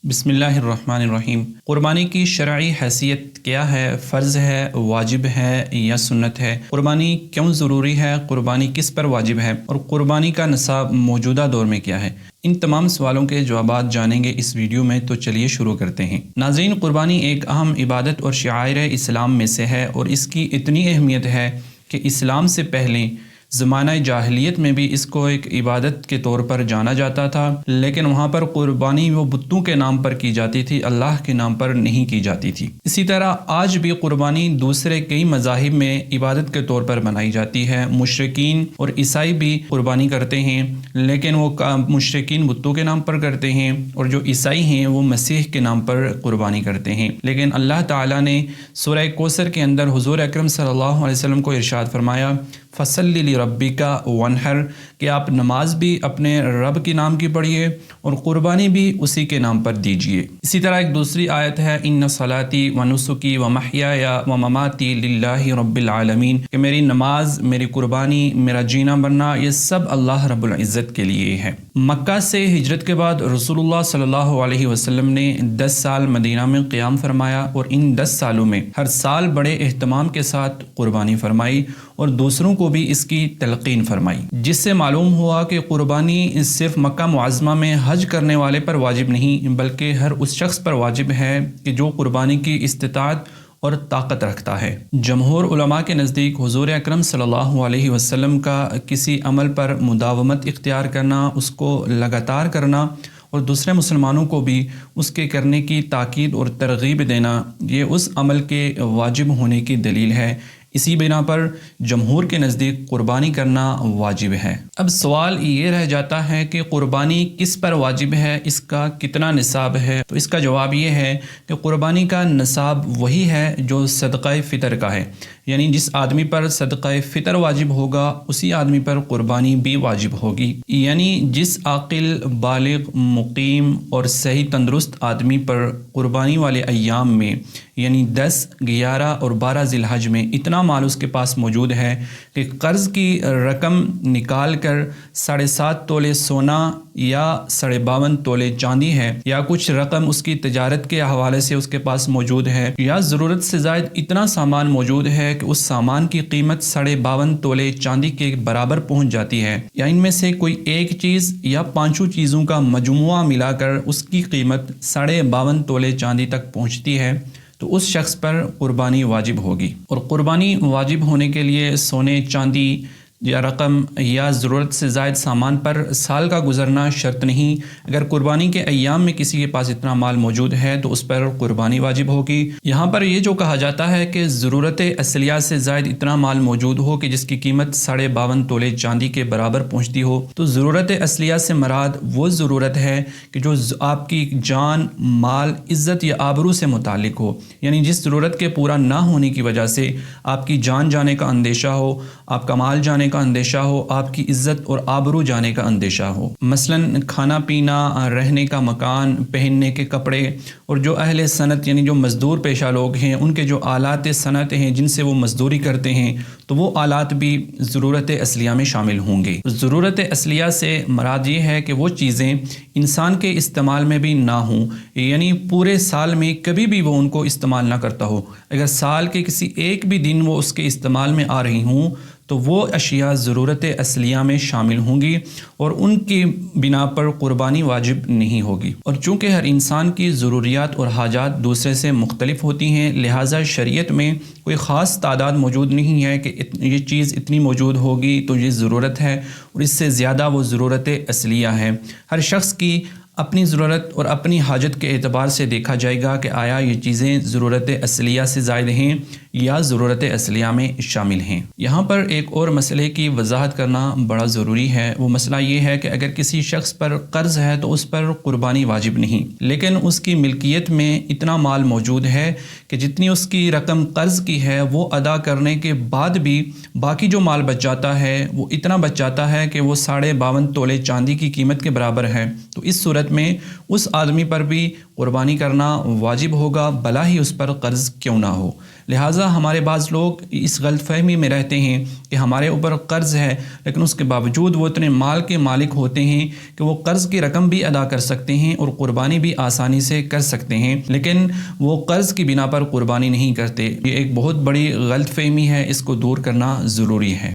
بسم اللہ الرحمن الرحیم۔ قربانی کی شرعی حیثیت کیا ہے؟ فرض ہے، واجب ہے یا سنت ہے؟ قربانی کیوں ضروری ہے؟ قربانی کس پر واجب ہے؟ اور قربانی کا نصاب موجودہ دور میں کیا ہے؟ ان تمام سوالوں کے جوابات جانیں گے اس ویڈیو میں، تو چلیے شروع کرتے ہیں۔ ناظرین، قربانی ایک اہم عبادت اور شعائر اسلام میں سے ہے، اور اس کی اتنی اہمیت ہے کہ اسلام سے پہلے زمانہ جاہلیت میں بھی اس کو ایک عبادت کے طور پر جانا جاتا تھا، لیکن وہاں پر قربانی وہ بتوں کے نام پر کی جاتی تھی، اللہ کے نام پر نہیں کی جاتی تھی۔ اسی طرح آج بھی قربانی دوسرے کئی مذاہب میں عبادت کے طور پر بنائی جاتی ہے۔ مشرکین اور عیسائی بھی قربانی کرتے ہیں، لیکن وہ مشرکین بتوں کے نام پر کرتے ہیں، اور جو عیسائی ہیں وہ مسیح کے نام پر قربانی کرتے ہیں۔ لیکن اللہ تعالیٰ نے سورہ کوثر کے اندر حضور اکرم صلی اللہ علیہ وسلم کو ارشاد فرمایا، فَصَلِّ لِرَبِّكَ وَانْحَرْ، کہ آپ نماز بھی اپنے رب کے نام کی پڑھیے اور قربانی بھی اسی کے نام پر دیجیے۔ اسی طرح ایک دوسری آیت ہے، اِنَّ صَلَاتِي وَنُسُكِي وَمَحْيَايَ وَمَمَاتِي لِلَّهِ رَبِّ الْعَالَمِينَ، کہ میری نماز، میری قربانی، میرا جینا مرنا، یہ سب اللہ رب العزت کے لیے ہے۔ مکہ سے ہجرت کے بعد رسول اللہ صلی اللہ علیہ وسلم نے 10 سال مدینہ میں قیام فرمایا، اور ان 10 سالوں میں ہر سال بڑے اہتمام کے ساتھ قربانی فرمائی اور دوسروں کو بھی اس کی تلقین فرمائی، جس سے معلوم ہوا کہ قربانی صرف مکہ معظمہ میں حج کرنے والے پر واجب نہیں، بلکہ ہر اس شخص پر واجب ہے کہ جو قربانی کی استطاعت اور طاقت رکھتا ہے۔ جمہور علماء کے نزدیک حضور اکرم صلی اللہ علیہ وسلم کا کسی عمل پر مداومت اختیار کرنا، اس کو لگاتار کرنا، اور دوسرے مسلمانوں کو بھی اس کے کرنے کی تاکید اور ترغیب دینا، یہ اس عمل کے واجب ہونے کی دلیل ہے۔ اسی بنا پر جمہور کے نزدیک قربانی کرنا واجب ہے۔ اب سوال یہ رہ جاتا ہے کہ قربانی کس پر واجب ہے، اس کا کتنا نصاب ہے؟ تو اس کا جواب یہ ہے کہ قربانی کا نصاب وہی ہے جو صدقہ فطر کا ہے، یعنی جس آدمی پر صدقہ فطر واجب ہوگا اسی آدمی پر قربانی بھی واجب ہوگی، یعنی جس عاقل، بالغ، مقیم اور صحیح تندرست آدمی پر قربانی والے ایام میں، یعنی 10، 11 اور 12 ذی الحج میں اتنا مال اس کے پاس موجود ہے کہ قرض کی رقم نکال کر 7.5 تولے سونا یا 52.5 تولے چاندی ہے، یا کچھ رقم اس کی تجارت کے حوالے سے اس کے پاس موجود ہے، یا ضرورت سے زائد اتنا سامان موجود ہے کہ اس سامان کی قیمت 52.5 تولے چاندی کے برابر پہنچ جاتی ہے، یا ان میں سے کوئی ایک چیز یا 5 چیزوں کا مجموعہ ملا کر اس کی قیمت 52.5 تولے چاندی تک پہنچتی ہے، تو اس شخص پر قربانی واجب ہوگی۔ اور قربانی واجب ہونے کے لیے سونے، چاندی یا رقم یا ضرورت سے زائد سامان پر سال کا گزرنا شرط نہیں۔ اگر قربانی کے ایام میں کسی کے پاس اتنا مال موجود ہے تو اس پر قربانی واجب ہوگی۔ یہاں پر یہ جو کہا جاتا ہے کہ ضرورت اصلیہ سے زائد اتنا مال موجود ہو کہ جس کی قیمت 52.5 تولے چاندی کے برابر پہنچتی ہو، تو ضرورت اصلیہ سے مراد وہ ضرورت ہے کہ جو آپ کی جان، مال، عزت یا آبرو سے متعلق ہو، یعنی جس ضرورت کے پورا نہ ہونے کی وجہ سے آپ کی جان جانے کا اندیشہ ہو، آپ کا مال جانے کا اندیشہ ہو، آپ کی عزت اور آبرو جانے کا اندیشہ ہو۔ مثلا کھانا پینا، رہنے کا مکان، پہننے کے کپڑے، اور جو اہل صنعت یعنی جو مزدور پیشہ لوگ ہیں، ان کے جو آلات صنعت ہیں جن سے وہ مزدوری کرتے ہیں، تو وہ آلات بھی ضرورت اصلیہ میں شامل ہوں گے۔ ضرورت اصلیہ سے مراد یہ ہے کہ وہ چیزیں انسان کے استعمال میں بھی نہ ہوں، یعنی پورے سال میں کبھی بھی وہ ان کو استعمال نہ کرتا ہو، اگر سال کے کسی ایک بھی دن وہ اس کے استعمال میں آ رہی ہوں تو وہ اشیاء ضرورت اصلیہ میں شامل ہوں گی، اور ان کی بنا پر قربانی واجب نہیں ہوگی۔ اور چونکہ ہر انسان کی ضروریات اور حاجات دوسرے سے مختلف ہوتی ہیں، لہٰذا شریعت میں کوئی خاص تعداد موجود نہیں ہے کہ یہ چیز اتنی موجود ہوگی تو یہ ضرورت ہے، اور اس سے زیادہ وہ ضرورت اصلیہ ہے۔ ہر شخص کی اپنی ضرورت اور اپنی حاجت کے اعتبار سے دیکھا جائے گا کہ آیا یہ چیزیں ضرورت اصلیہ سے زائد ہیں یا ضرورت اصلیہ میں شامل ہیں۔ یہاں پر ایک اور مسئلے کی وضاحت کرنا بڑا ضروری ہے۔ وہ مسئلہ یہ ہے کہ اگر کسی شخص پر قرض ہے تو اس پر قربانی واجب نہیں، لیکن اس کی ملکیت میں اتنا مال موجود ہے کہ جتنی اس کی رقم قرض کی ہے وہ ادا کرنے کے بعد بھی باقی جو مال بچ جاتا ہے وہ اتنا بچ جاتا ہے کہ وہ 52.5 تولے چاندی کی قیمت کے برابر ہے، تو اس صورت میں اس آدمی پر بھی قربانی کرنا واجب ہوگا بھلا ہی اس پر قرض کیوں نہ ہو۔ لہٰذا ہمارے بعض لوگ اس غلط فہمی میں رہتے ہیں کہ ہمارے اوپر قرض ہے، لیکن اس کے باوجود وہ اتنے مال کے مالک ہوتے ہیں کہ وہ قرض کی رقم بھی ادا کر سکتے ہیں اور قربانی بھی آسانی سے کر سکتے ہیں، لیکن وہ قرض کی بنا پر قربانی نہیں کرتے۔ یہ ایک بہت بڑی غلط فہمی ہے، اس کو دور کرنا ضروری ہے۔